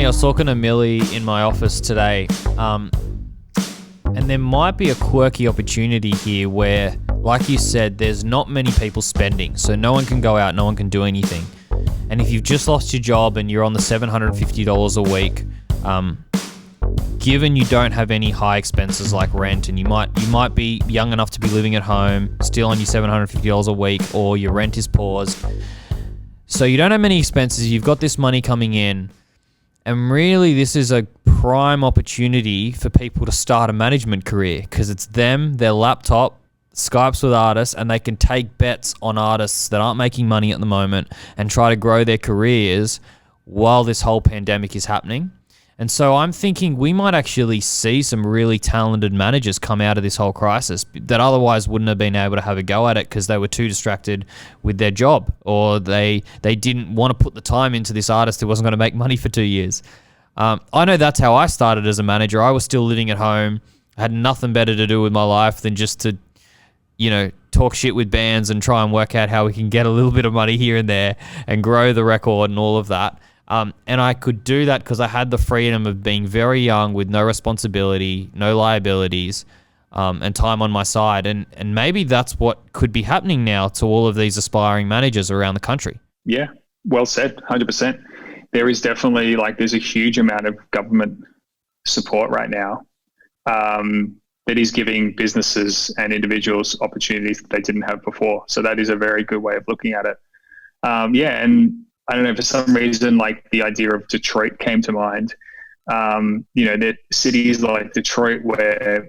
funny, I was talking to Millie in my office today, and there might be a quirky opportunity here where, like you said, there's not many people spending, so no one can go out, no one can do anything. And if you've just lost your job and you're on the $750 a week, given you don't have any high expenses like rent, and you might be young enough to be living at home, still on your $750 a week, or your rent is paused, so you don't have many expenses, you've got this money coming in, and really this is a prime opportunity for people to start a management career, because it's them, their laptop, Skypes with artists, and they can take bets on artists that aren't making money at the moment and try to grow their careers while this whole pandemic is happening. And so I'm thinking we might actually see some really talented managers come out of this whole crisis that otherwise wouldn't have been able to have a go at it because they were too distracted with their job, or they didn't want to put the time into this artist who wasn't going to make money for 2 years. I know that's how I started as a manager. I was still living at home. I had nothing better to do with my life than just to, talk shit with bands and try and work out how we can get a little bit of money here and there and grow the record and all of that. And I could do that because I had the freedom of being very young with no responsibility, no liabilities, and time on my side. And maybe that's what could be happening now to all of these aspiring managers around the country. Yeah, well said, 100%. There is definitely, there's a huge amount of government support right now that is giving businesses and individuals opportunities that they didn't have before. So that is a very good way of looking at it. And I don't know, for some reason, the idea of Detroit came to mind. That cities like Detroit where,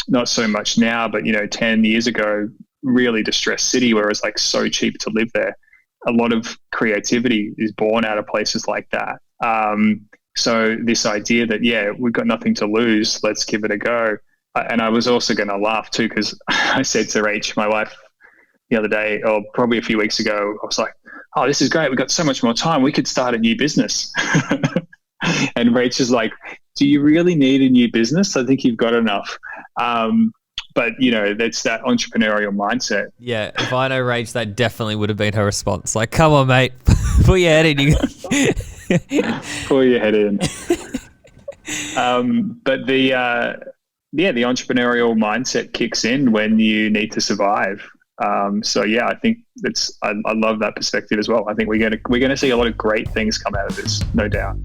not so much now, but, 10 years ago, really distressed city where it's so cheap to live there. A lot of creativity is born out of places like that. So this idea that, we've got nothing to lose, let's give it a go. And I was also going to laugh too, because I said to Rach, my wife, the other day, or probably a few weeks ago, I was like, oh, this is great. We've got so much more time. We could start a new business. And Rach is like, do you really need a new business? I think you've got enough. But, that's that entrepreneurial mindset. Yeah, if I know Rach, that definitely would have been her response. Come on, mate, put your head in. Pull your head in. But the entrepreneurial mindset kicks in when you need to survive. I think I love that perspective as well. I think we're going to see a lot of great things come out of this, no doubt.